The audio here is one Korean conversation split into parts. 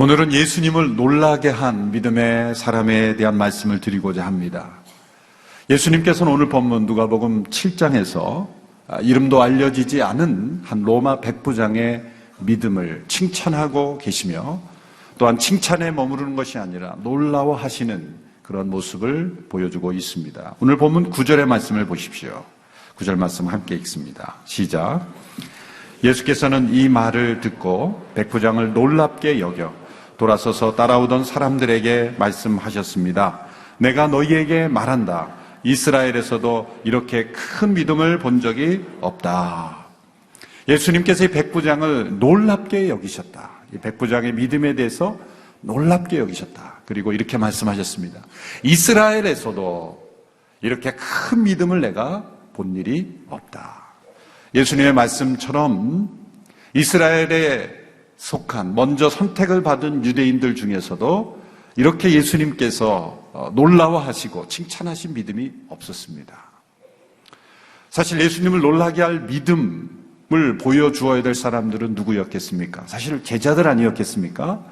오늘은 예수님을 놀라게 한 믿음의 사람에 대한 말씀을 드리고자 합니다. 예수님께서는 오늘 본문 누가복음 7장에서 이름도 알려지지 않은 한 로마 백부장의 믿음을 칭찬하고 계시며, 또한 칭찬에 머무르는 것이 아니라 놀라워하시는 그런 모습을 보여주고 있습니다. 오늘 본문 9절의 말씀을 보십시오. 9절 말씀 함께 읽습니다. 시작. 예수께서는 이 말을 듣고 백부장을 놀랍게 여겨 돌아서서 따라오던 사람들에게 말씀하셨습니다. 내가 너희에게 말한다. 이스라엘에서도 이렇게 큰 믿음을 본 적이 없다. 예수님께서 이 백부장을 놀랍게 여기셨다. 이 백부장의 믿음에 대해서 놀랍게 여기셨다. 그리고 이렇게 말씀하셨습니다. 이스라엘에서도 이렇게 큰 믿음을 내가 본 일이 없다. 예수님의 말씀처럼 이스라엘에 속한 먼저 선택을 받은 유대인들 중에서도 이렇게 예수님께서 놀라워하시고 칭찬하신 믿음이 없었습니다. 사실 예수님을 놀라게 할 믿음을 보여주어야 될 사람들은 누구였겠습니까? 사실 제자들 아니었겠습니까?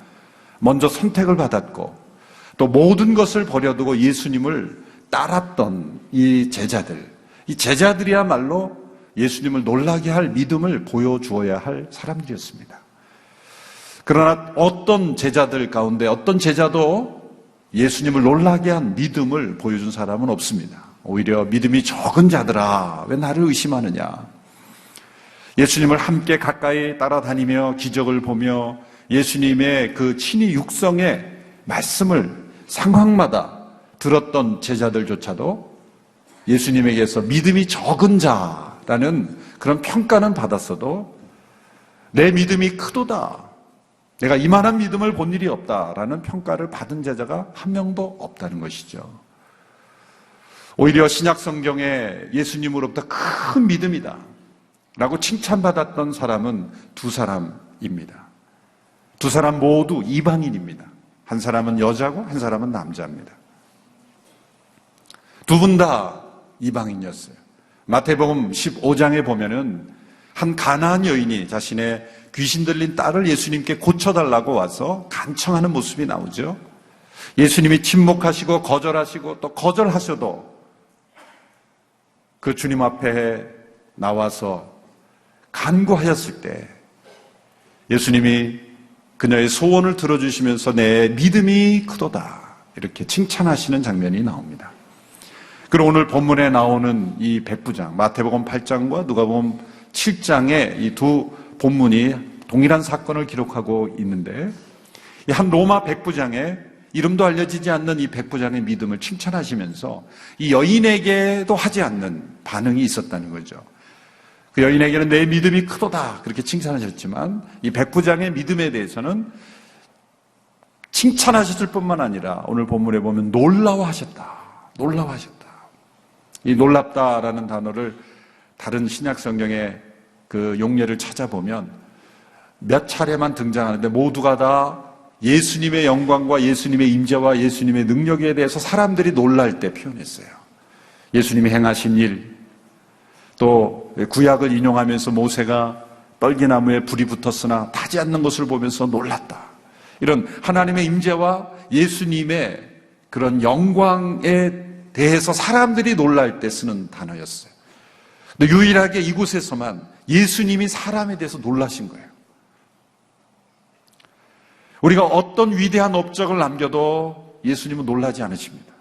먼저 선택을 받았고 또 모든 것을 버려두고 예수님을 따랐던 이 제자들이야말로 예수님을 놀라게 할 믿음을 보여주어야 할 사람들이었습니다. 그러나 어떤 제자들 가운데 어떤 제자도 예수님을 놀라게 한 믿음을 보여준 사람은 없습니다. 오히려 믿음이 적은 자들아, 왜 나를 의심하느냐? 예수님을 함께 가까이 따라다니며 기적을 보며 예수님의 그 친히 육성의 말씀을 상황마다 들었던 제자들조차도 예수님에게서 믿음이 적은 자라는 그런 평가는 받았어도 내 믿음이 크도다, 내가 이만한 믿음을 본 일이 없다라는 평가를 받은 제자가 한 명도 없다는 것이죠. 오히려 신약 성경에 예수님으로부터 큰 믿음이다 라고 칭찬받았던 사람은 두 사람입니다. 두 사람 모두 이방인입니다. 한 사람은 여자고 한 사람은 남자입니다. 두 분 다 이방인이었어요. 마태복음 15장에 보면은 한 가나안 여인이 자신의 귀신 들린 딸을 예수님께 고쳐달라고 와서 간청하는 모습이 나오죠. 예수님이 침묵하시고 거절하시고 또 거절하셔도 그 주님 앞에 나와서 간구하였을 때 예수님이 그녀의 소원을 들어주시면서 내 믿음이 크도다 이렇게 칭찬하시는 장면이 나옵니다. 그리고 오늘 본문에 나오는 이 백부장, 마태복음 8장과 누가복음 7장의 이 두 본문이 동일한 사건을 기록하고 있는데, 이 한 로마 백부장의 이름도 알려지지 않는 이 백부장의 믿음을 칭찬하시면서 이 여인에게도 하지 않는 반응이 있었다는 거죠. 그 여인에게는 내 믿음이 크도다 그렇게 칭찬하셨지만 이 백부장의 믿음에 대해서는 칭찬하셨을 뿐만 아니라 오늘 본문에 보면 놀라워하셨다. 이 놀랍다라는 단어를 다른 신약 성경의 그 용례를 찾아보면 몇 차례만 등장하는데 모두가 다 예수님의 영광과 예수님의 임재와 예수님의 능력에 대해서 사람들이 놀랄 때 표현했어요. 예수님이 행하신 일, 또 구약을 인용하면서 모세가 떨기나무에 불이 붙었으나 타지 않는 것을 보면서 놀랐다. 이런 하나님의 임재와 예수님의 그런 영광에 대해서 사람들이 놀랄 때 쓰는 단어였어요. 근데 유일하게 이곳에서만 예수님이 사람에 대해서 놀라신 거예요. 우리가 어떤 위대한 업적을 남겨도 예수님은 놀라지 않으십니다.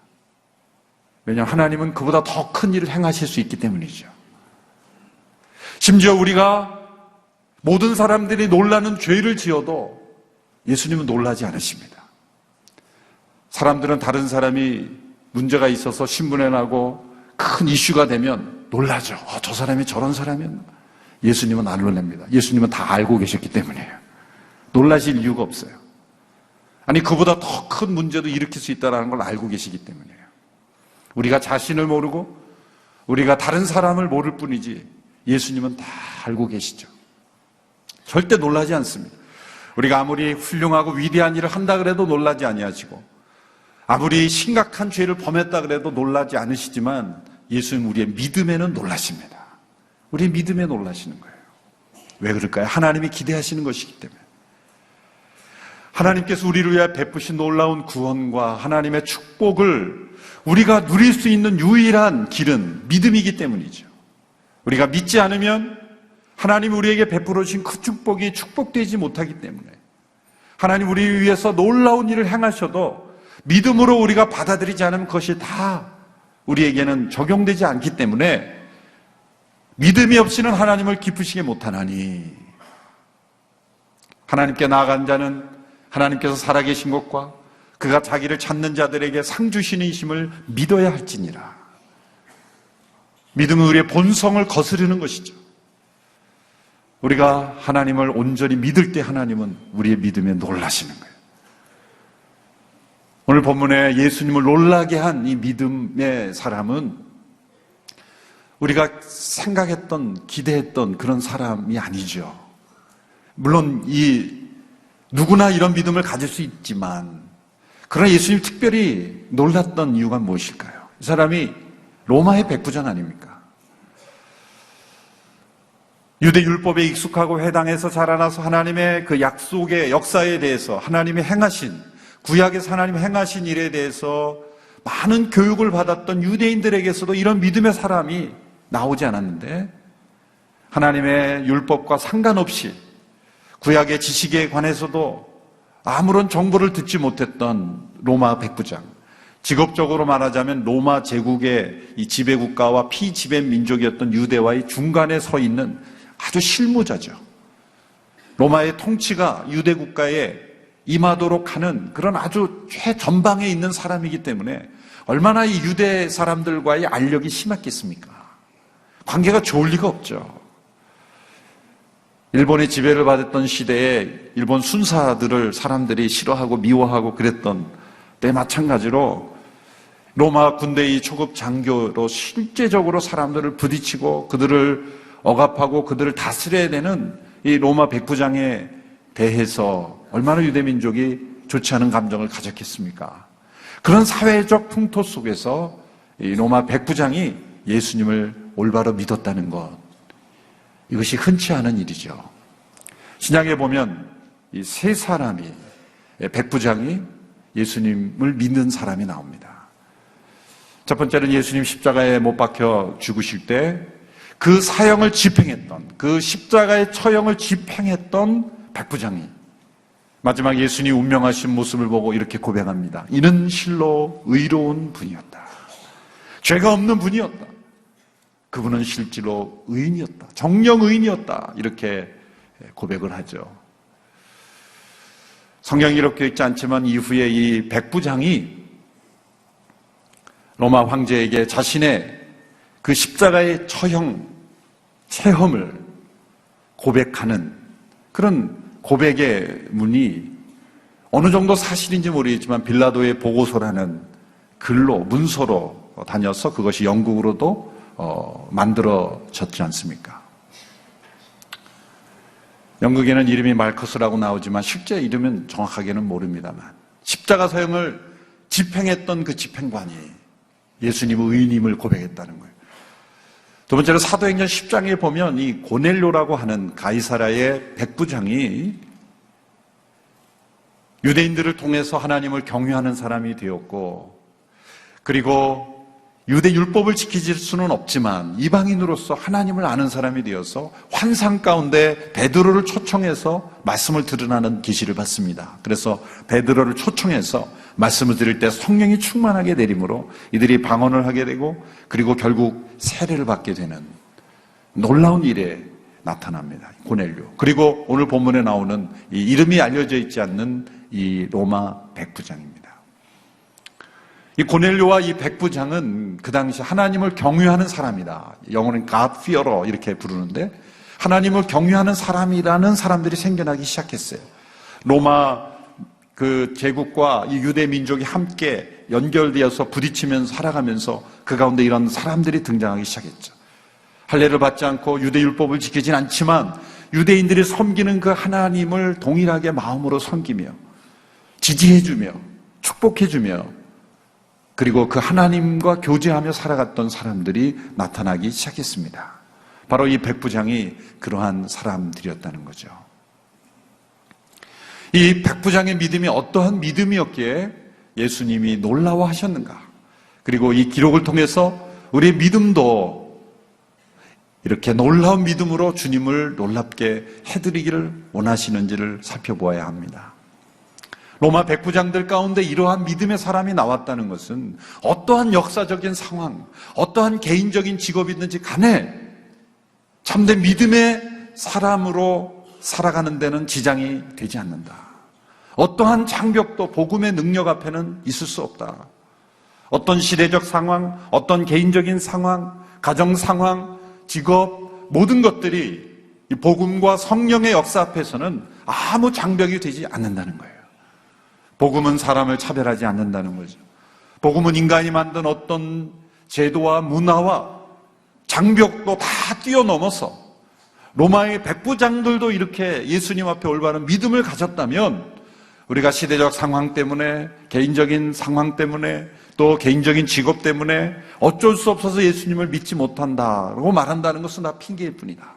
왜냐하면 하나님은 그보다 더 큰 일을 행하실 수 있기 때문이죠. 심지어 우리가 모든 사람들이 놀라는 죄를 지어도 예수님은 놀라지 않으십니다. 사람들은 다른 사람이 문제가 있어서 신문에 나고 큰 이슈가 되면 놀라죠. 저 사람이 저런 사람이었나. 예수님은 안 놀랍니다. 예수님은 다 알고 계셨기 때문이에요. 놀라실 이유가 없어요. 아니, 그보다 더 큰 문제도 일으킬 수 있다는 걸 알고 계시기 때문이에요. 우리가 자신을 모르고 우리가 다른 사람을 모를 뿐이지 예수님은 다 알고 계시죠. 절대 놀라지 않습니다. 우리가 아무리 훌륭하고 위대한 일을 한다 그래도 놀라지 아니하시고, 아무리 심각한 죄를 범했다 그래도 놀라지 않으시지만 예수님 우리의 믿음에는 놀라십니다. 우리의 믿음에 놀라시는 거예요. 왜 그럴까요? 하나님이 기대하시는 것이기 때문에. 하나님께서 우리를 위해 베푸신 놀라운 구원과 하나님의 축복을 우리가 누릴 수 있는 유일한 길은 믿음이기 때문이죠. 우리가 믿지 않으면 하나님이 우리에게 베풀어 주신 그 축복이 축복되지 못하기 때문에 하나님 우리 위해서 놀라운 일을 행하셔도 믿음으로 우리가 받아들이지 않으면 그것이 다 우리에게는 적용되지 않기 때문에 믿음이 없이는 하나님을 기쁘시게 못하나니 하나님께 나아간 자는 하나님께서 살아계신 것과 그가 자기를 찾는 자들에게 상 주시는 이심을 믿어야 할지니라. 믿음은 우리의 본성을 거스르는 것이죠. 우리가 하나님을 온전히 믿을 때 하나님은 우리의 믿음에 놀라시는 거예요. 오늘 본문에 예수님을 놀라게 한 이 믿음의 사람은 우리가 생각했던, 기대했던 그런 사람이 아니죠. 물론 누구나 이런 믿음을 가질 수 있지만 그러나 예수님 특별히 놀랐던 이유가 무엇일까요? 이 사람이 로마의 백부장 아닙니까? 유대 율법에 익숙하고 회당에서 자라나서 하나님의 그 약속의 역사에 대해서 하나님이 행하신 구약에서 하나님이 행하신 일에 대해서 많은 교육을 받았던 유대인들에게서도 이런 믿음의 사람이 나오지 않았는데 하나님의 율법과 상관없이 구약의 지식에 관해서도 아무런 정보를 듣지 못했던 로마 백부장, 직업적으로 말하자면 로마 제국의 이 지배국가와 피지배 민족이었던 유대와의 중간에 서 있는 아주 실무자죠. 로마의 통치가 유대 국가에 임하도록 하는 그런 아주 최전방에 있는 사람이기 때문에 얼마나 이 유대 사람들과의 알력이 심했겠습니까? 관계가 좋을 리가 없죠. 일본의 지배를 받았던 시대에 일본 순사들을 사람들이 싫어하고 미워하고 그랬던 때 마찬가지로 로마 군대의 초급 장교로 실제적으로 사람들을 부딪히고 그들을 억압하고 그들을 다스려야 되는 이 로마 백부장에 대해서 얼마나 유대민족이 좋지 않은 감정을 가졌겠습니까? 그런 사회적 풍토 속에서 이 로마 백부장이 예수님을 올바로 믿었다는 것, 이것이 흔치 않은 일이죠. 신약에 보면 이 세 사람이, 백부장이 예수님을 믿는 사람이 나옵니다. 첫 번째는 예수님 십자가에 못 박혀 죽으실 때 그 사형을 집행했던, 그 십자가의 처형을 집행했던 백부장이 마지막 예수님이 운명하신 모습을 보고 이렇게 고백합니다. 이는 실로 의로운 분이었다. 죄가 없는 분이었다. 그분은 실제로 의인이었다. 정령 의인이었다. 이렇게 고백을 하죠. 성경이 이렇게 있지 않지만 이후에 이 백부장이 로마 황제에게 자신의 그 십자가의 체험을 고백하는 그런 고백의 문이 어느 정도 사실인지 모르겠지만 빌라도의 보고서라는 글로, 문서로 다녀서 그것이 영국으로도 만들어졌지 않습니까? 영국에는 이름이 말커스라고 나오지만 실제 이름은 정확하게는 모릅니다만 십자가 사형을 집행했던 그 집행관이 예수님의 의인임을 고백했다는 거예요. 두 번째로 사도행전 10장에 보면 이 고넬료라고 하는 가이사라의 백부장이 유대인들을 통해서 하나님을 경외하는 사람이 되었고, 그리고 유대 율법을 지키질 수는 없지만 이방인으로서 하나님을 아는 사람이 되어서 환상 가운데 베드로를 초청해서 말씀을 들으라는 계시를 받습니다. 그래서 베드로를 초청해서 말씀을 들을 때 성령이 충만하게 내림으로 이들이 방언을 하게 되고 그리고 결국 세례를 받게 되는 놀라운 일에 나타납니다. 고넬료. 그리고 오늘 본문에 나오는 이 이름이 알려져 있지 않는 이 로마 백부장입니다. 이 고넬료와 이 백부장은 그 당시 하나님을 경외하는 사람이다. 영어는 God fearer 이렇게 부르는데 하나님을 경외하는 사람이라는 사람들이 생겨나기 시작했어요. 로마 그 제국과 이 유대 민족이 함께 연결되어서 부딪히면서 살아가면서 그 가운데 이런 사람들이 등장하기 시작했죠. 할례를 받지 않고 유대 율법을 지키진 않지만 유대인들이 섬기는 그 하나님을 동일하게 마음으로 섬기며 지지해주며 축복해주며 그리고 그 하나님과 교제하며 살아갔던 사람들이 나타나기 시작했습니다. 바로 이 백부장이 그러한 사람들이었다는 거죠. 이 백부장의 믿음이 어떠한 믿음이었기에 예수님이 놀라워하셨는가? 그리고 이 기록을 통해서 우리의 믿음도 이렇게 놀라운 믿음으로 주님을 놀랍게 해드리기를 원하시는지를 살펴보아야 합니다. 로마 백부장들 가운데 이러한 믿음의 사람이 나왔다는 것은 어떠한 역사적인 상황, 어떠한 개인적인 직업이 있는지 간에 참된 믿음의 사람으로 살아가는 데는 지장이 되지 않는다. 어떠한 장벽도 복음의 능력 앞에는 있을 수 없다. 어떤 시대적 상황, 어떤 개인적인 상황, 가정 상황, 직업, 모든 것들이 이 복음과 성령의 역사 앞에서는 아무 장벽이 되지 않는다는 거예요. 복음은 사람을 차별하지 않는다는 거죠. 복음은 인간이 만든 어떤 제도와 문화와 장벽도 다 뛰어넘어서 로마의 백부장들도 이렇게 예수님 앞에 올바른 믿음을 가졌다면 우리가 시대적 상황 때문에, 개인적인 상황 때문에, 또 개인적인 직업 때문에 어쩔 수 없어서 예수님을 믿지 못한다라고 말한다는 것은 다 핑계일 뿐이다.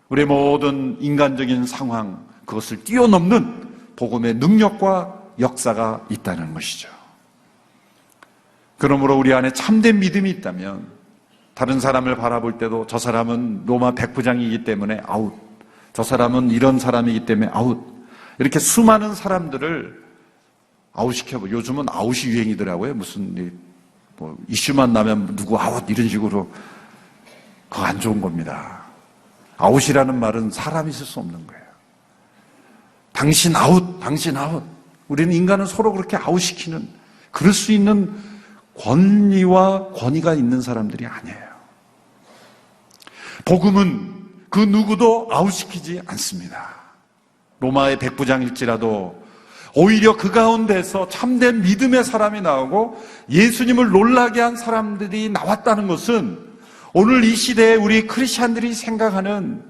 우리의 모든 인간적인 상황, 그것을 뛰어넘는 복음의 능력과 역사가 있다는 것이죠. 그러므로 우리 안에 참된 믿음이 있다면 다른 사람을 바라볼 때도 저 사람은 로마 백부장이기 때문에 아웃, 저 사람은 이런 사람이기 때문에 아웃, 이렇게 수많은 사람들을 아웃시켜보. 요즘은 아웃이 유행이더라고요. 무슨 뭐 이슈만 나면 누구 아웃 이런 식으로. 그거 안 좋은 겁니다. 아웃이라는 말은 사람이 있을 수 없는 거예요. 당신 아웃, 당신 아웃. 우리는 인간은 서로 그렇게 아웃시키는, 그럴 수 있는 권리와 권위가 있는 사람들이 아니에요. 복음은 그 누구도 아웃시키지 않습니다. 로마의 백부장일지라도 오히려 그 가운데서 참된 믿음의 사람이 나오고 예수님을 놀라게 한 사람들이 나왔다는 것은 오늘 이 시대에 우리 크리스찬들이 생각하는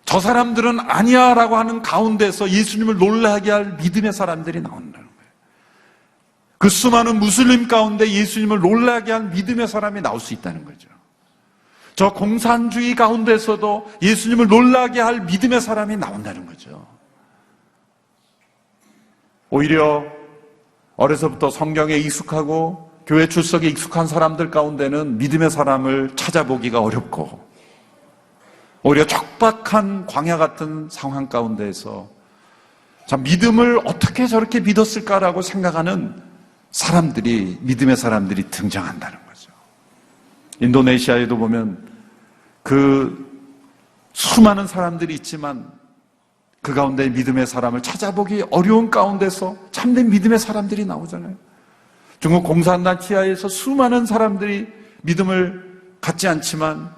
저 사람들은 아니야 라고 하는 가운데서 예수님을 놀라게 할 믿음의 사람들이 나온다는 거예요. 그 수많은 무슬림 가운데 예수님을 놀라게 할 믿음의 사람이 나올 수 있다는 거죠. 저 공산주의 가운데서도 예수님을 놀라게 할 믿음의 사람이 나온다는 거죠. 오히려 어려서부터 성경에 익숙하고 교회 출석에 익숙한 사람들 가운데는 믿음의 사람을 찾아보기가 어렵고 오히려 척박한 광야 같은 상황 가운데에서 참 믿음을 어떻게 저렇게 믿었을까라고 생각하는 사람들이, 믿음의 사람들이 등장한다는 거죠. 인도네시아에도 보면 그 수많은 사람들이 있지만 그 가운데 믿음의 사람을 찾아보기 어려운 가운데서 참된 믿음의 사람들이 나오잖아요. 중국 공산당 치하에서 수많은 사람들이 믿음을 갖지 않지만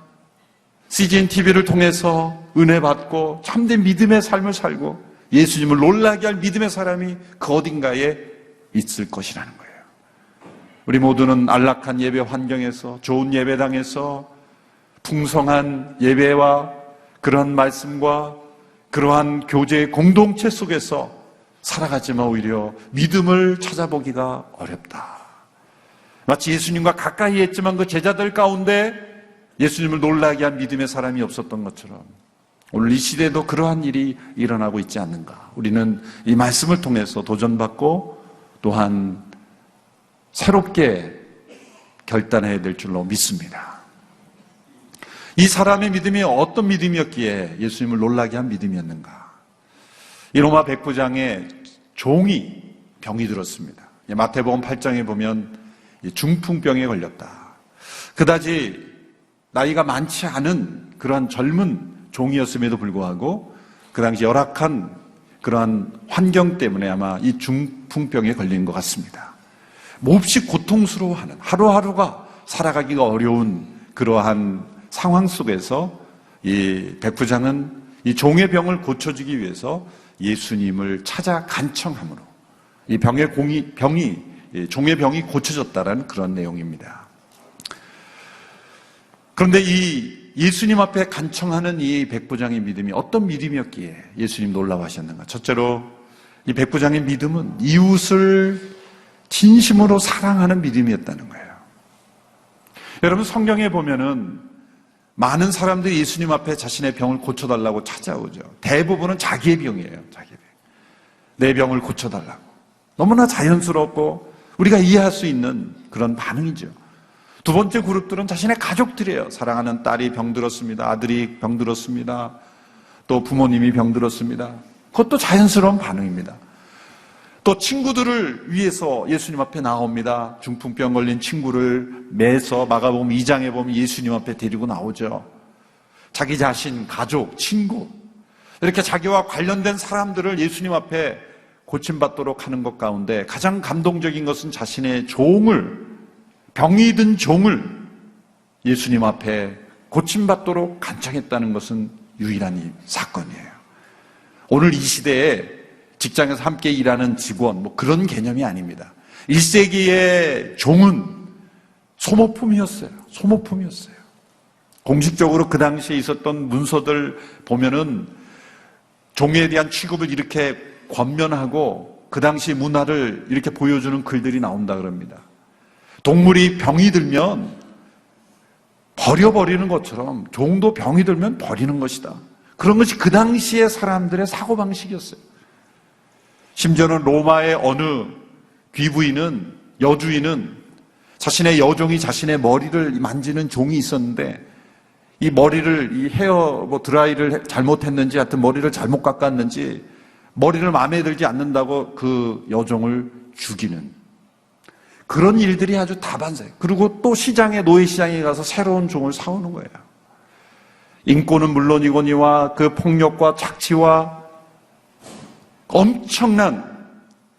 CGN TV를 통해서 은혜 받고 참된 믿음의 삶을 살고 예수님을 놀라게 할 믿음의 사람이 그 어딘가에 있을 것이라는 거예요. 우리 모두는 안락한 예배 환경에서, 좋은 예배당에서 풍성한 예배와 그런 말씀과 그러한 교제의 공동체 속에서 살아가지만 오히려 믿음을 찾아보기가 어렵다. 마치 예수님과 가까이 했지만 그 제자들 가운데 예수님을 놀라게 한 믿음의 사람이 없었던 것처럼 오늘 이 시대에도 그러한 일이 일어나고 있지 않는가. 우리는 이 말씀을 통해서 도전받고 또한 새롭게 결단해야 될 줄로 믿습니다. 이 사람의 믿음이 어떤 믿음이었기에 예수님을 놀라게 한 믿음이었는가. 이 로마 백부장의 종이 병이 들었습니다. 마태복음 8장에 보면 중풍병에 걸렸다. 그다지 나이가 많지 않은 그러한 젊은 종이었음에도 불구하고 그 당시 열악한 그러한 환경 때문에 아마 이 중풍병에 걸린 것 같습니다. 몹시 고통스러워하는, 하루하루가 살아가기가 어려운 그러한 상황 속에서 이 백부장은 이 종의 병을 고쳐주기 위해서 예수님을 찾아 간청함으로 이 종의 병이 고쳐졌다라는 그런 내용입니다. 그런데 이 예수님 앞에 간청하는 이 백부장의 믿음이 어떤 믿음이었기에 예수님 놀라워하셨는가? 첫째로 이 백부장의 믿음은 이웃을 진심으로 사랑하는 믿음이었다는 거예요. 여러분, 성경에 보면은 많은 사람들이 예수님 앞에 자신의 병을 고쳐달라고 찾아오죠. 대부분은 자기의 병이에요. 자기의 병. 내 병을 고쳐달라고. 너무나 자연스럽고 우리가 이해할 수 있는 그런 반응이죠. 두 번째 그룹들은 자신의 가족들이에요. 사랑하는 딸이 병들었습니다. 아들이 병들었습니다. 또 부모님이 병들었습니다. 그것도 자연스러운 반응입니다. 또 친구들을 위해서 예수님 앞에 나옵니다. 중풍병 걸린 친구를 매서 마가복음 2장에 보면 예수님 앞에 데리고 나오죠. 자기 자신, 가족, 친구, 이렇게 자기와 관련된 사람들을 예수님 앞에 고침받도록 하는 것 가운데 가장 감동적인 것은 자신의 종을, 병이 든 종을 예수님 앞에 고침받도록 간청했다는 것은 유일한 사건이에요. 오늘 이 시대에 직장에서 함께 일하는 직원, 그런 개념이 아닙니다. 1세기의 종은 소모품이었어요. 소모품이었어요. 공식적으로 그 당시에 있었던 문서들 보면은 종에 대한 취급을 이렇게 권면하고 그 당시 문화를 이렇게 보여주는 글들이 나온다 그럽니다. 동물이 병이 들면 버려버리는 것처럼 종도 병이 들면 버리는 것이다. 그런 것이 그 당시의 사람들의 사고방식이었어요. 심지어는 로마의 어느 귀부인은, 여주인은 자신의 여종이 자신의 머리를 만지는 종이 있었는데 이 머리를, 이 헤어 드라이를 잘못했는지 하여튼 머리를 잘못 깎았는지 머리를 마음에 들지 않는다고 그 여종을 죽이는 그런 일들이 아주 다반사예요. 그리고 또 시장에, 노예시장에 가서 새로운 종을 사오는 거예요. 인권은 물론이거니와 그 폭력과 착취와 엄청난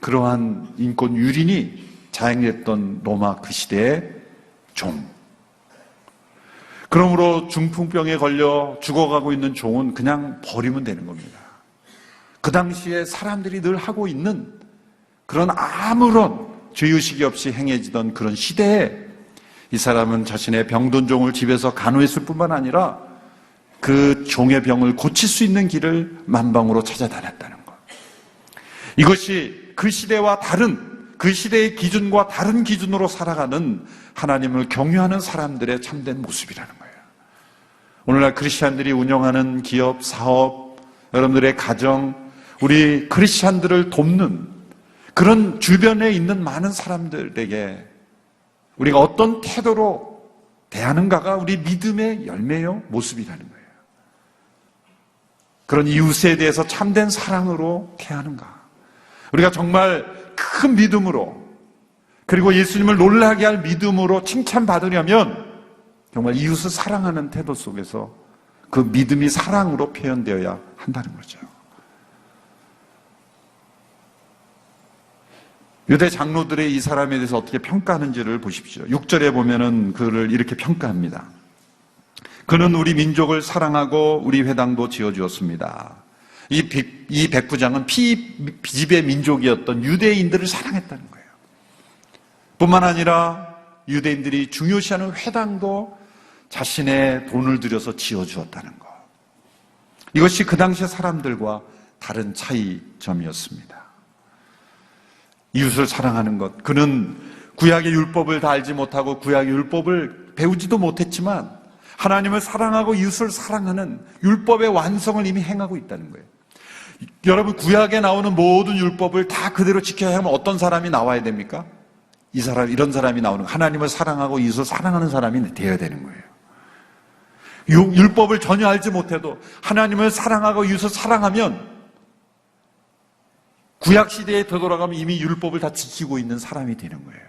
그러한 인권 유린이 자행됐던 로마 그 시대의 종. 그러므로 중풍병에 걸려 죽어가고 있는 종은 그냥 버리면 되는 겁니다. 그 당시에 사람들이 늘 하고 있는 그런 아무런 죄의식이 없이 행해지던 그런 시대에 이 사람은 자신의 병든 종을 집에서 간호했을 뿐만 아니라 그 종의 병을 고칠 수 있는 길을 만방으로 찾아다녔다는 것. 이것이 그 시대와 다른, 그 시대의 기준과 다른 기준으로 살아가는 하나님을 경외하는 사람들의 참된 모습이라는 거예요. 오늘날 크리스찬들이 운영하는 기업, 사업, 여러분들의 가정, 우리 크리스찬들을 돕는 그런 주변에 있는 많은 사람들에게 우리가 어떤 태도로 대하는가가 우리 믿음의 열매요, 모습이라는 거예요. 그런 이웃에 대해서 참된 사랑으로 대하는가. 우리가 정말 큰 믿음으로, 그리고 예수님을 놀라게 할 믿음으로 칭찬받으려면 정말 이웃을 사랑하는 태도 속에서 그 믿음이 사랑으로 표현되어야 한다는 거죠. 유대 장로들의 이 사람에 대해서 어떻게 평가하는지를 보십시오. 6절에 보면은 그를 이렇게 평가합니다. 그는 우리 민족을 사랑하고 우리 회당도 지어주었습니다. 이 백부장은 피지배 민족이었던 유대인들을 사랑했다는 거예요. 뿐만 아니라 유대인들이 중요시하는 회당도 자신의 돈을 들여서 지어주었다는 것. 이것이 그 당시의 사람들과 다른 차이점이었습니다. 이웃을 사랑하는 것. 그는 구약의 율법을 다 알지 못하고 구약의 율법을 배우지도 못했지만 하나님을 사랑하고 이웃을 사랑하는 율법의 완성을 이미 행하고 있다는 거예요. 여러분, 구약에 나오는 모든 율법을 다 그대로 지켜야 하면 어떤 사람이 나와야 됩니까? 이런 사람이 나오는 거예요. 하나님을 사랑하고 이웃을 사랑하는 사람이 되어야 되는 거예요. 율법을 전혀 알지 못해도 하나님을 사랑하고 이웃을 사랑하면 구약 시대에 되돌아가면 이미 율법을 다 지키고 있는 사람이 되는 거예요.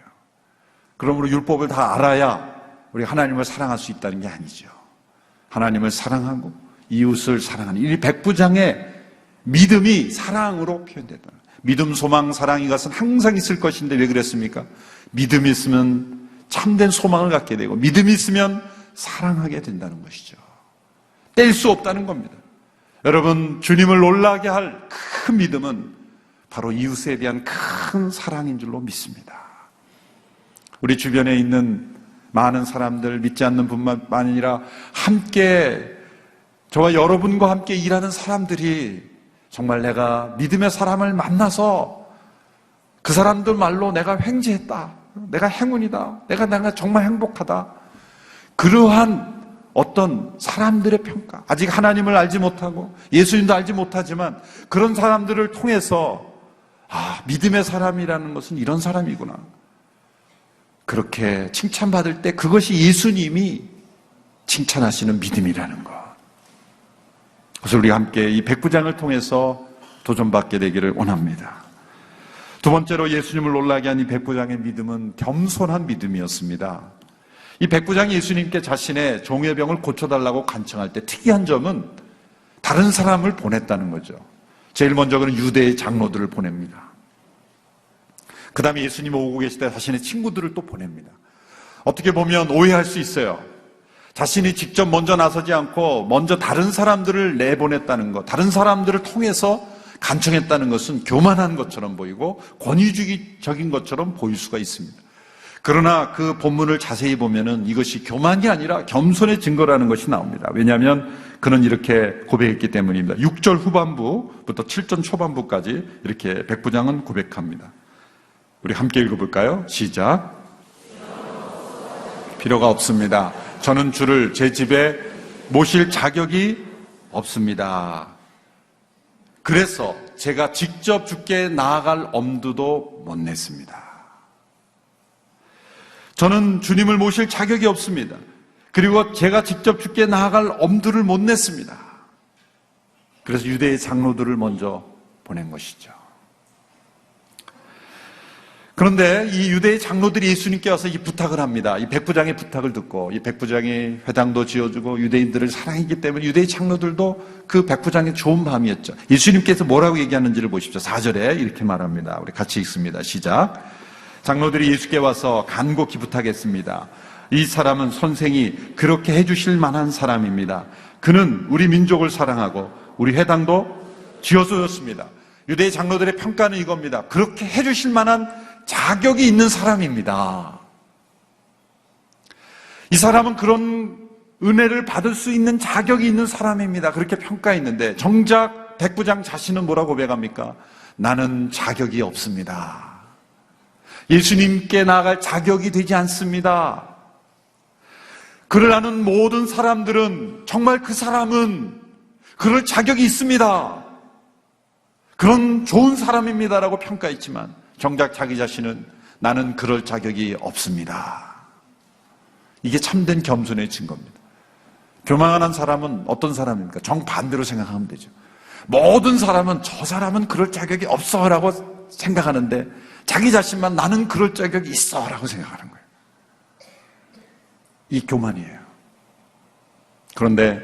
그러므로 율법을 다 알아야 우리 하나님을 사랑할 수 있다는 게 아니죠. 하나님을 사랑하고 이웃을 사랑하는 이 백부장의 믿음이 사랑으로 표현됐다. 믿음, 소망, 사랑 이것은 항상 있을 것인데 왜 그랬습니까? 믿음이 있으면 참된 소망을 갖게 되고 믿음이 있으면 사랑하게 된다는 것이죠. 뗄 수 없다는 겁니다. 여러분, 주님을 놀라게 할 큰 믿음은 바로 이웃에 대한 큰 사랑인 줄로 믿습니다. 우리 주변에 있는 많은 사람들, 믿지 않는 분만 아니라 함께 저와 여러분과 함께 일하는 사람들이 정말 내가 믿음의 사람을 만나서 그 사람들 말로 내가 횡재했다, 내가 행운이다, 내가 정말 행복하다, 그러한 어떤 사람들의 평가, 아직 하나님을 알지 못하고 예수님도 알지 못하지만 그런 사람들을 통해서 믿음의 사람이라는 것은 이런 사람이구나, 그렇게 칭찬받을 때 그것이 예수님이 칭찬하시는 믿음이라는 것. 그래서 우리 함께 이 백부장을 통해서 도전받게 되기를 원합니다. 두 번째로 예수님을 놀라게 한 이 백부장의 믿음은 겸손한 믿음이었습니다. 이 백부장이 예수님께 자신의 종의 병을 고쳐달라고 간청할 때 특이한 점은 다른 사람을 보냈다는 거죠. 제일 먼저 그는 유대의 장로들을 보냅니다. 그 다음에 예수님 오고 계실 때 자신의 친구들을 또 보냅니다. 어떻게 보면 오해할 수 있어요. 자신이 직접 먼저 나서지 않고 먼저 다른 사람들을 내보냈다는 것, 다른 사람들을 통해서 간청했다는 것은 교만한 것처럼 보이고 권위주의적인 것처럼 보일 수가 있습니다. 그러나 그 본문을 자세히 보면은 이것이 교만이 아니라 겸손의 증거라는 것이 나옵니다. 왜냐하면 그는 이렇게 고백했기 때문입니다. 6절 후반부부터 7절 초반부까지 이렇게 백부장은 고백합니다. 우리 함께 읽어볼까요? 시작. 필요가 없습니다. 저는 주를 제 집에 모실 자격이 없습니다. 그래서 제가 직접 주께 나아갈 엄두도 못 냈습니다. 저는 주님을 모실 자격이 없습니다. 그리고 제가 직접 주께 나아갈 엄두를 못 냈습니다. 그래서 유대의 장로들을 먼저 보낸 것이죠. 그런데 이 유대의 장로들이 예수님께 와서 이 부탁을 합니다. 이 백부장의 부탁을 듣고, 이 백부장이 회당도 지어주고 유대인들을 사랑했기 때문에 유대의 장로들도 그 백부장의 좋은 마음이었죠. 예수님께서 뭐라고 얘기하는지를 보십시오. 4절에 이렇게 말합니다. 우리 같이 읽습니다. 시작. 장로들이 예수께 와서 간곡히 부탁했습니다. 이 사람은 선생이 그렇게 해주실 만한 사람입니다. 그는 우리 민족을 사랑하고 우리 회당도 지어주었습니다. 유대의 장로들의 평가는 이겁니다. 그렇게 해주실 만한 자격이 있는 사람입니다. 이 사람은 그런 은혜를 받을 수 있는 자격이 있는 사람입니다. 그렇게 평가했는데 정작 백부장 자신은 뭐라고 고백합니까? 나는 자격이 없습니다. 예수님께 나아갈 자격이 되지 않습니다. 그를 아는 모든 사람들은 정말 그 사람은 그럴 자격이 있습니다. 그런 좋은 사람입니다라고 평가했지만 정작 자기 자신은 나는 그럴 자격이 없습니다. 이게 참된 겸손의 증거입니다. 교만한 사람은 어떤 사람입니까? 정반대로 생각하면 되죠. 모든 사람은 저 사람은 그럴 자격이 없어라고 생각하는데 자기 자신만 나는 그럴 자격이 있어라고 생각하는 거예요. 이 교만이에요. 그런데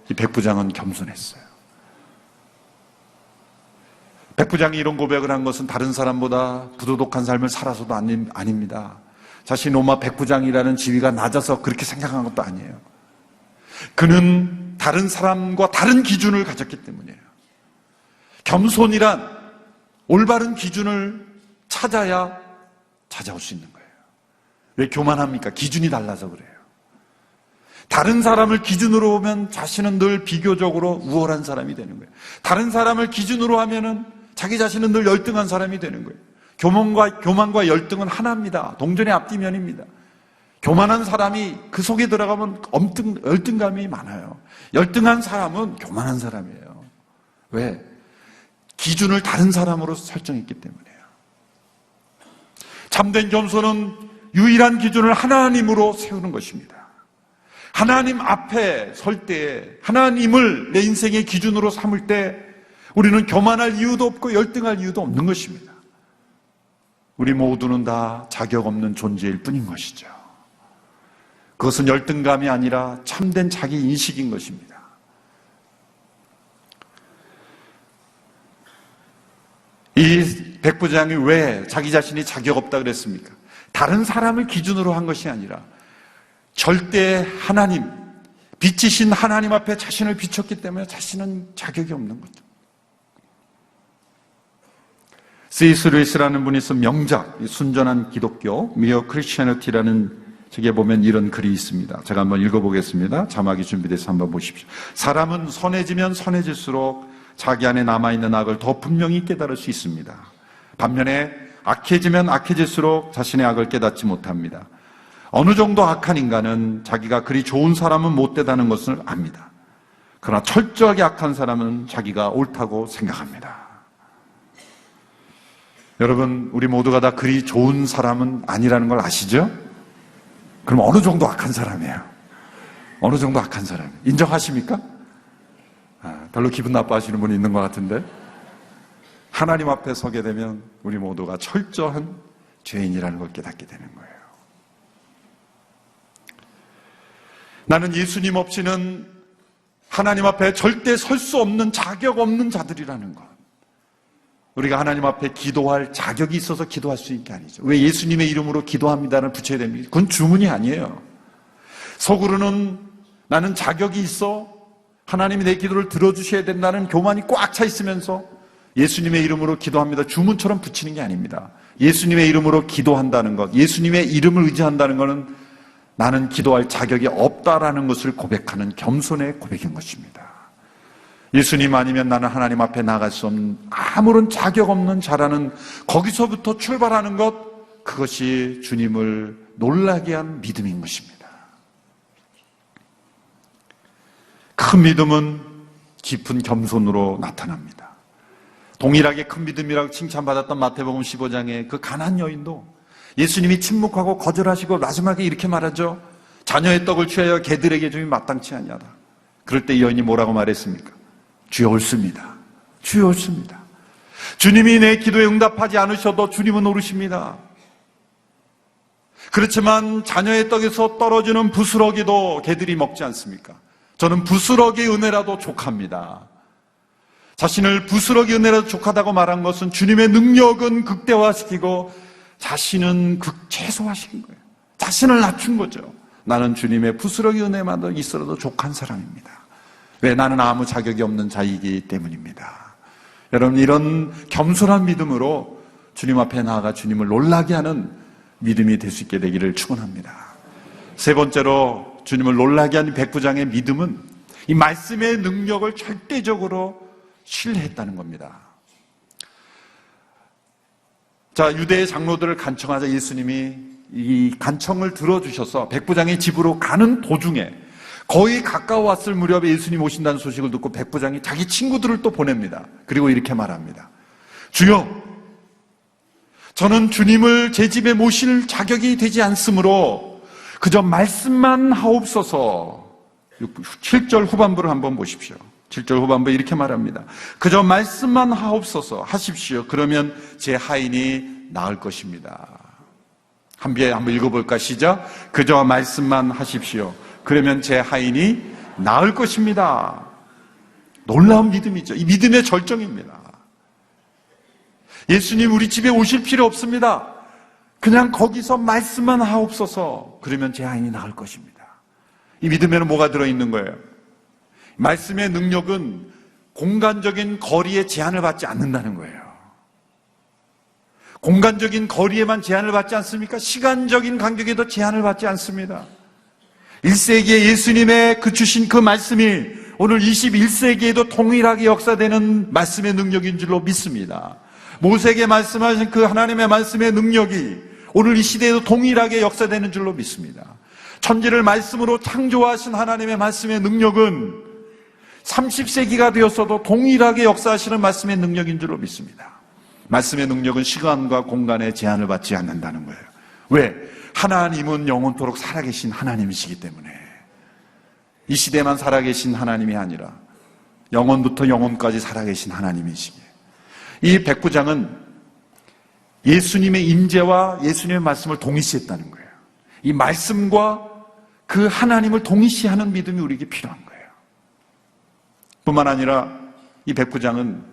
이 백부장은 겸손했어요. 백부장이 이런 고백을 한 것은 다른 사람보다 부도덕한 삶을 살아서도 아닙니다. 자신 로마 백부장이라는 지위가 낮아서 그렇게 생각한 것도 아니에요. 그는 다른 사람과 다른 기준을 가졌기 때문이에요. 겸손이란 올바른 기준을 찾아야 찾아올 수 있는 거예요. 왜 교만합니까? 기준이 달라서 그래요. 다른 사람을 기준으로 보면 자신은 늘 비교적으로 우월한 사람이 되는 거예요. 다른 사람을 기준으로 하면은 자기 자신은 늘 열등한 사람이 되는 거예요. 교만과 열등은 하나입니다. 동전의 앞뒤면입니다. 교만한 사람이 그 속에 들어가면 열등감이 많아요. 열등한 사람은 교만한 사람이에요. 왜? 기준을 다른 사람으로 설정했기 때문이에요. 참된 겸손은 유일한 기준을 하나님으로 세우는 것입니다. 하나님 앞에 설 때에 하나님을 내 인생의 기준으로 삼을 때 우리는 교만할 이유도 없고 열등할 이유도 없는 것입니다. 우리 모두는 다 자격 없는 존재일 뿐인 것이죠. 그것은 열등감이 아니라 참된 자기 인식인 것입니다. 이 백부장이 왜 자기 자신이 자격 없다 그랬습니까? 다른 사람을 기준으로 한 것이 아니라 절대 하나님, 빛이신 하나님 앞에 자신을 비췄기 때문에 자신은 자격이 없는 거죠. C.S. 루이스라는 분이 쓴 명작, 순전한 기독교, Mere Christianity라는 책에 보면 이런 글이 있습니다. 제가 한번 읽어보겠습니다. 자막이 준비돼서 한번 보십시오. 사람은 선해지면 선해질수록 자기 안에 남아있는 악을 더 분명히 깨달을 수 있습니다. 반면에 악해지면 악해질수록 자신의 악을 깨닫지 못합니다. 어느 정도 악한 인간은 자기가 그리 좋은 사람은 못 되다는 것을 압니다. 그러나 철저하게 악한 사람은 자기가 옳다고 생각합니다. 여러분, 우리 모두가 다 그리 좋은 사람은 아니라는 걸 아시죠? 그럼 어느 정도 악한 사람이에요? 어느 정도 악한 사람 인정하십니까? 별로 기분 나빠하시는 분이 있는 것 같은데, 하나님 앞에 서게 되면 우리 모두가 철저한 죄인이라는 걸 깨닫게 되는 거예요. 나는 예수님 없이는 하나님 앞에 절대 설 수 없는 자격 없는 자들이라는 것. 우리가 하나님 앞에 기도할 자격이 있어서 기도할 수 있는 게 아니죠. 왜 예수님의 이름으로 기도합니다를 붙여야 됩니까? 그건 주문이 아니에요. 속으로는 나는 자격이 있어 하나님이 내 기도를 들어주셔야 된다는 교만이 꽉 차 있으면서 예수님의 이름으로 기도합니다 주문처럼 붙이는 게 아닙니다. 예수님의 이름으로 기도한다는 것, 예수님의 이름을 의지한다는 것은 나는 기도할 자격이 없다라는 것을 고백하는 겸손의 고백인 것입니다. 예수님 아니면 나는 하나님 앞에 나갈 수 없는 아무런 자격 없는 자라는 거기서부터 출발하는 것, 그것이 주님을 놀라게 한 믿음인 것입니다. 큰 믿음은 깊은 겸손으로 나타납니다. 동일하게 큰 믿음이라고 칭찬받았던 마태복음 15장의 그 가난한 여인도 예수님이 침묵하고 거절하시고 마지막에 이렇게 말하죠. 자녀의 떡을 취하여 개들에게 줌이 마땅치 아니하다. 그럴 때 이 여인이 뭐라고 말했습니까? 주여 옳습니다. 주여 옳습니다. 주님이 내 기도에 응답하지 않으셔도 주님은 옳으십니다. 그렇지만 자녀의 떡에서 떨어지는 부스러기도 개들이 먹지 않습니까? 저는 부스러기 은혜라도 족합니다. 자신을 부스러기 은혜라도 족하다고 말한 것은 주님의 능력은 극대화시키고 자신은 최소화시킨 거예요. 자신을 낮춘 거죠. 나는 주님의 부스러기 은혜만 있어도 족한 사람입니다. 왜? 나는 아무 자격이 없는 자이기 때문입니다. 여러분, 이런 겸손한 믿음으로 주님 앞에 나아가 주님을 놀라게 하는 믿음이 될 수 있게 되기를 축원합니다. 세 번째로 주님을 놀라게 하는 백부장의 믿음은 이 말씀의 능력을 절대적으로 신뢰했다는 겁니다. 자, 유대의 장로들을 간청하자 예수님이 이 간청을 들어주셔서 백부장의 집으로 가는 도중에 거의 가까워 왔을 무렵에 예수님 오신다는 소식을 듣고 백부장이 자기 친구들을 또 보냅니다. 그리고 이렇게 말합니다. 주여, 저는 주님을 제 집에 모실 자격이 되지 않으므로 그저 말씀만 하옵소서. 7절 후반부를 한번 보십시오. 7절 후반부에 이렇게 말합니다. 그저 말씀만 하옵소서 하십시오. 그러면 제 하인이 나을 것입니다. 한번 읽어볼까? 시작. 그저 말씀만 하십시오. 그러면 제 하인이 나을 것입니다. 놀라운 믿음이죠. 이 믿음의 절정입니다. 예수님 우리 집에 오실 필요 없습니다. 그냥 거기서 말씀만 하옵소서. 그러면 제 하인이 나을 것입니다. 이 믿음에는 뭐가 들어있는 거예요? 말씀의 능력은 공간적인 거리에 제한을 받지 않는다는 거예요. 공간적인 거리에만 제한을 받지 않습니까? 시간적인 간격에도 제한을 받지 않습니다. 1세기에 예수님의 주신 그 말씀이 오늘 21세기에도 동일하게 역사되는 말씀의 능력인 줄로 믿습니다. 모세에게 말씀하신 그 하나님의 말씀의 능력이 오늘 이 시대에도 동일하게 역사되는 줄로 믿습니다. 천지를 말씀으로 창조하신 하나님의 말씀의 능력은 30세기가 되었어도 동일하게 역사하시는 말씀의 능력인 줄로 믿습니다. 말씀의 능력은 시간과 공간에 제한을 받지 않는다는 거예요. 왜? 하나님은 영원토록 살아계신 하나님이시기 때문에. 이 시대만 살아계신 하나님이 아니라 영원부터 영원까지 살아계신 하나님이시기에. 이 백부장은 예수님의 임재와 예수님의 말씀을 동일시했다는 거예요. 이 말씀과 그 하나님을 동일시하는 믿음이 우리에게 필요한 거예요. 뿐만 아니라 이 백부장은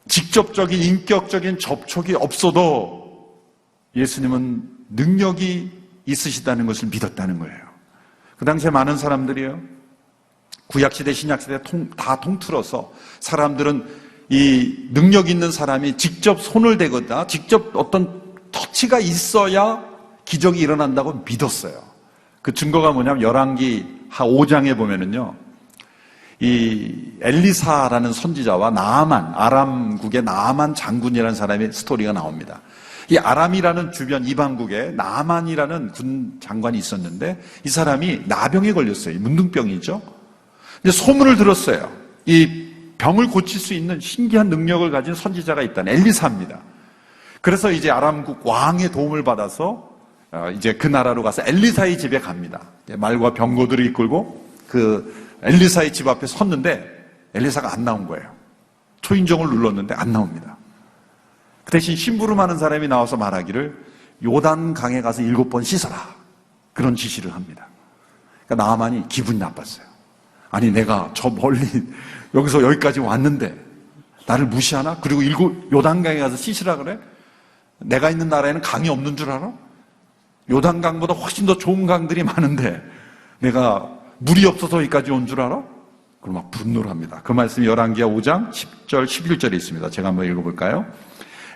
직접적인 인격적인 접촉이 없어도 예수님은 능력이 있으시다는 것을 믿었다는 거예요. 그 당시에 많은 사람들이요, 구약시대 신약시대 다 통틀어서 사람들은 이 능력 있는 사람이 직접 손을 대거나 직접 어떤 터치가 있어야 기적이 일어난다고 믿었어요. 그 증거가 뭐냐면 열왕기 5장에 보면은요, 이 엘리사라는 선지자와 나아만, 아람국의 나아만 장군이라는 사람의 스토리가 나옵니다. 이 아람이라는 주변 이방국에 나아만이라는 군 장관이 있었는데 이 사람이 나병에 걸렸어요. 문둥병이죠. 근데 소문을 들었어요. 이 병을 고칠 수 있는 신기한 능력을 가진 선지자가 있다는 엘리사입니다. 그래서 이제 아람국 왕의 도움을 받아서 이제 그 나라로 가서 엘리사의 집에 갑니다. 말과 병거들을 이끌고 그 엘리사의 집 앞에 섰는데 엘리사가 안 나온 거예요. 초인종을 눌렀는데 안 나옵니다. 그 대신 심부름하는 사람이 나와서 말하기를 요단강에 가서 7번 씻어라. 그런 지시를 합니다. 그러니까 나아만이 기분이 나빴어요. 아니 내가 저 멀리 여기서 여기까지 왔는데 나를 무시하나? 그리고 요단강에 가서 씻으라 그래? 내가 있는 나라에는 강이 없는 줄 알아? 요단강보다 훨씬 더 좋은 강들이 많은데 내가 물이 없어서 여기까지 온 줄 알아? 그럼 막 분노를 합니다. 그 말씀이 열왕기하 5장 10절 11절에 있습니다. 제가 한번 읽어볼까요?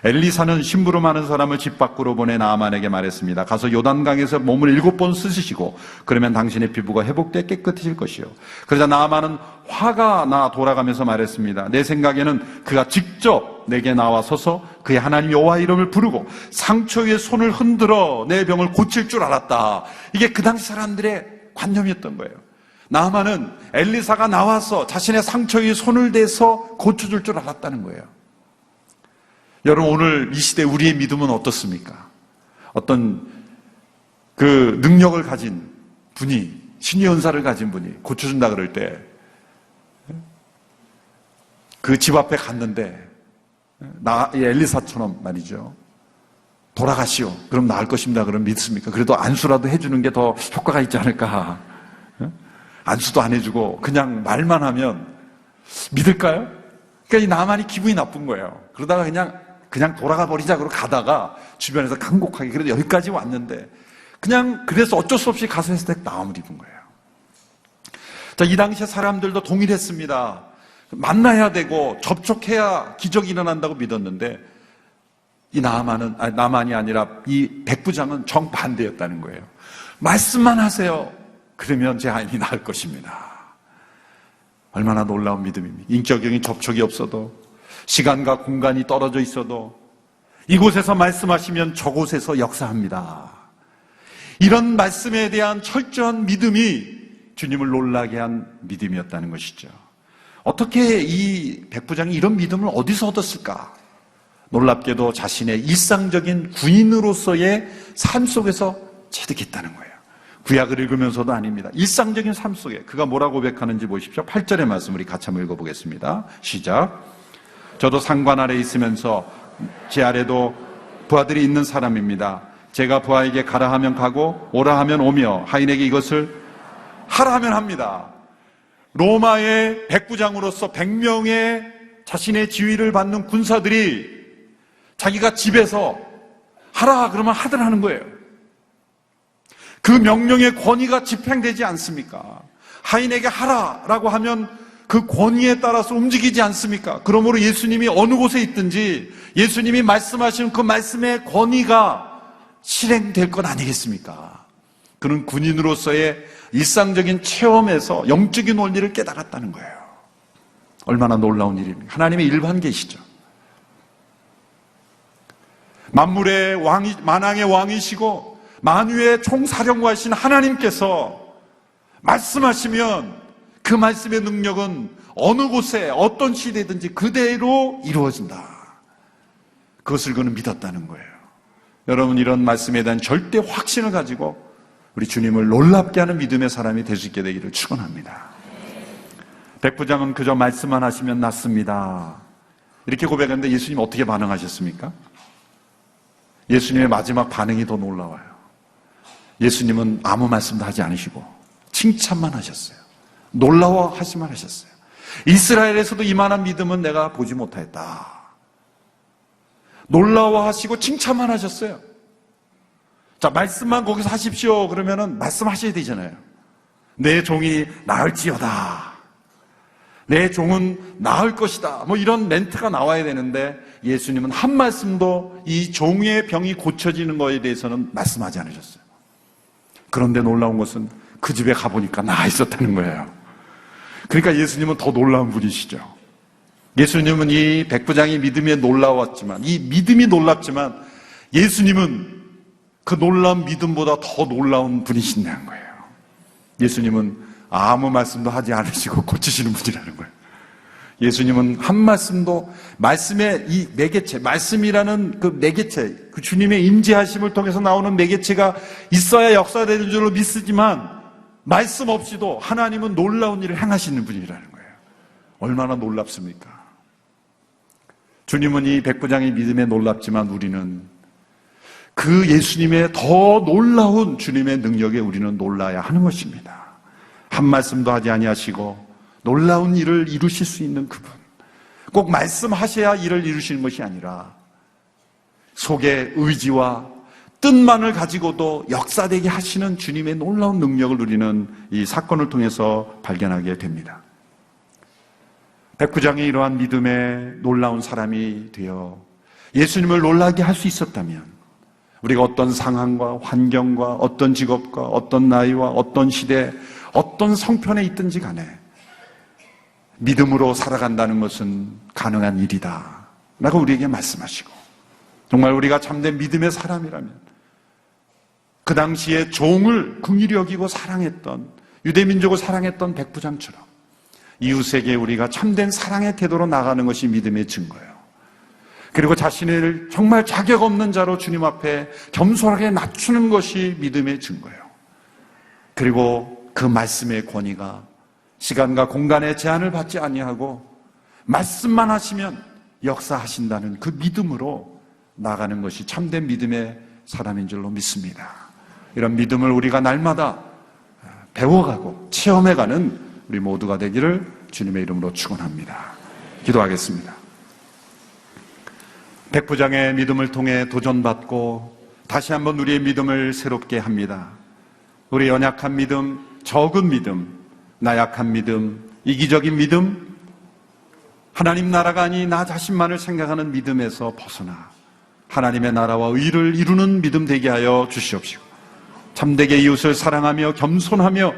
엘리사는 심부름하는 사람을 집 밖으로 보내 나아만에게 말했습니다. 가서 요단강에서 몸을 7번 씻으시고 그러면 당신의 피부가 회복돼 깨끗해질 것이요. 그러자 나아만은 화가 나 돌아가면서 말했습니다. 내 생각에는 그가 직접 내게 나와 서서 그의 하나님 여호와 이름을 부르고 상처 위에 손을 흔들어 내 병을 고칠 줄 알았다. 이게 그 당시 사람들의 관념이었던 거예요. 나아만은 엘리사가 나와서 자신의 상처 위에 손을 대서 고쳐줄 줄 알았다는 거예요. 여러분 오늘 이 시대 우리의 믿음은 어떻습니까? 어떤 그 능력을 가진 분이 신의 은사를 가진 분이 고쳐준다 그럴 때 그 집 앞에 갔는데 엘리사처럼 말이죠. 돌아가시오. 그럼 나을 것입니다. 그럼 믿습니까? 그래도 안수라도 해주는 게 더 효과가 있지 않을까? 안수도 안 해주고 그냥 말만 하면 믿을까요? 그러니까 이 나만이 기분이 나쁜 거예요. 그러다가 그냥 돌아가 버리자 그러고 가다가 주변에서 간곡하게 그래도 여기까지 왔는데 그냥 그래서 어쩔 수 없이 가서 했을 때 마음을 입은 거예요. 자, 이 당시에 사람들도 동일했습니다. 만나야 되고 접촉해야 기적이 일어난다고 믿었는데 이 나만이 아니라 이 백부장은 정반대였다는 거예요. 말씀만 하세요. 그러면 제 아인이 나을 것입니다. 얼마나 놀라운 믿음입니까? 인격적인 접촉이 없어도 시간과 공간이 떨어져 있어도 이곳에서 말씀하시면 저곳에서 역사합니다. 이런 말씀에 대한 철저한 믿음이 주님을 놀라게 한 믿음이었다는 것이죠. 어떻게 이 백부장이 이런 믿음을 어디서 얻었을까? 놀랍게도 자신의 일상적인 군인으로서의 삶 속에서 체득했다는 거예요. 구약을 읽으면서도 아닙니다. 일상적인 삶 속에 그가 뭐라고 고백하는지 보십시오. 8절의 말씀 우리 같이 한번 읽어보겠습니다. 시작. 저도 상관 아래 있으면서 제 아래도 부하들이 있는 사람입니다. 제가 부하에게 가라 하면 가고 오라 하면 오며 하인에게 이것을 하라 하면 합니다. 로마의 백부장으로서 100명의 자신의 지위를 받는 군사들이 자기가 집에서 하라 그러면 하더라는 거예요. 그 명령의 권위가 집행되지 않습니까? 하인에게 하라라고 하면 그 권위에 따라서 움직이지 않습니까? 그러므로 예수님이 어느 곳에 있든지 예수님이 말씀하시는 그 말씀의 권위가 실행될 것 아니겠습니까? 그는 군인으로서의 일상적인 체험에서 영적인 원리를 깨달았다는 거예요. 얼마나 놀라운 일입니까? 하나님의 일반 계시죠. 만물의 만왕의 왕이시고 만유의 총사령관이신 하나님께서 말씀하시면 그 말씀의 능력은 어느 곳에 어떤 시대든지 그대로 이루어진다. 그것을 그는 믿었다는 거예요. 여러분 이런 말씀에 대한 절대 확신을 가지고 우리 주님을 놀랍게 하는 믿음의 사람이 될 수 있게 되기를 축원합니다. 백부장은 그저 말씀만 하시면 낫습니다. 이렇게 고백했는데 예수님 어떻게 반응하셨습니까? 예수님의 마지막 반응이 더 놀라워요. 예수님은 아무 말씀도 하지 않으시고 칭찬만 하셨어요. 놀라워하시만 하셨어요. 이스라엘에서도 이만한 믿음은 내가 보지 못하였다. 놀라워하시고 칭찬만 하셨어요. 자, 말씀만 거기서 하십시오. 그러면은 말씀하셔야 되잖아요. 내 종이 나을지어다. 내 종은 나을 것이다. 뭐 이런 멘트가 나와야 되는데 예수님은 한 말씀도 이 종의 병이 고쳐지는 것에 대해서는 말씀하지 않으셨어요. 그런데 놀라운 것은 그 집에 가보니까 나아 있었다는 거예요. 그러니까 예수님은 더 놀라운 분이시죠. 예수님은 이 백부장의 믿음에 놀라웠지만, 이 믿음이 놀랍지만 예수님은 그 놀라운 믿음보다 더 놀라운 분이신다는 거예요. 예수님은 아무 말씀도 하지 않으시고 고치시는 분이라는 거예요. 예수님은 한 말씀도, 말씀의 이 매개체, 말씀이라는 그 매개체, 그 주님의 임재하심을 통해서 나오는 매개체가 있어야 역사되는 줄로 믿으지만 말씀 없이도 하나님은 놀라운 일을 행하시는 분이라는 거예요. 얼마나 놀랍습니까? 주님은 이 백부장의 믿음에 놀랍지만 우리는 그 예수님의 더 놀라운 주님의 능력에 우리는 놀라야 하는 것입니다. 한 말씀도 하지 아니하시고 놀라운 일을 이루실 수 있는 그분, 꼭 말씀하셔야 일을 이루시는 것이 아니라 속에 의지와 뜻만을 가지고도 역사되게 하시는 주님의 놀라운 능력을 우리는 이 사건을 통해서 발견하게 됩니다. 백부장이 이러한 믿음에 놀라운 사람이 되어 예수님을 놀라게 할 수 있었다면 우리가 어떤 상황과 환경과 어떤 직업과 어떤 나이와 어떤 시대, 어떤 성편에 있든지 간에 믿음으로 살아간다는 것은 가능한 일이다 라고 우리에게 말씀하시고, 정말 우리가 참된 믿음의 사람이라면 그 당시에 종을 긍휼히 여기고 사랑했던, 유대민족을 사랑했던 백부장처럼 이웃에게 우리가 참된 사랑의 태도로 나가는 것이 믿음의 증거예요. 그리고 자신을 정말 자격 없는 자로 주님 앞에 겸손하게 낮추는 것이 믿음의 증거예요. 그리고 그 말씀의 권위가 시간과 공간의 제한을 받지 아니하고 말씀만 하시면 역사하신다는 그 믿음으로 나가는 것이 참된 믿음의 사람인 줄로 믿습니다. 이런 믿음을 우리가 날마다 배워가고 체험해가는 우리 모두가 되기를 주님의 이름으로 축원합니다. 기도하겠습니다. 백부장의 믿음을 통해 도전받고 다시 한번 우리의 믿음을 새롭게 합니다. 우리 연약한 믿음, 적은 믿음, 나약한 믿음, 이기적인 믿음, 하나님 나라가 아니 나 자신만을 생각하는 믿음에서 벗어나 하나님의 나라와 의를 이루는 믿음 되게 하여 주시옵시고, 참되게 이웃을 사랑하며 겸손하며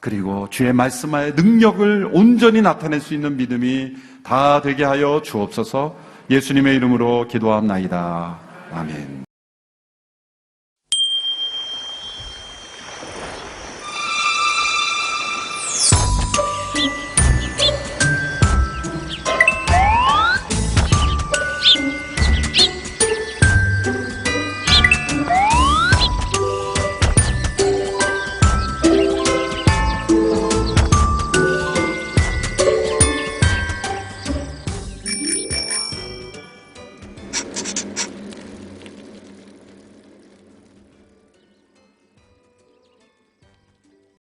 그리고 주의 말씀하에 능력을 온전히 나타낼 수 있는 믿음이 다 되게 하여 주옵소서. 예수님의 이름으로 기도합나이다. 아멘.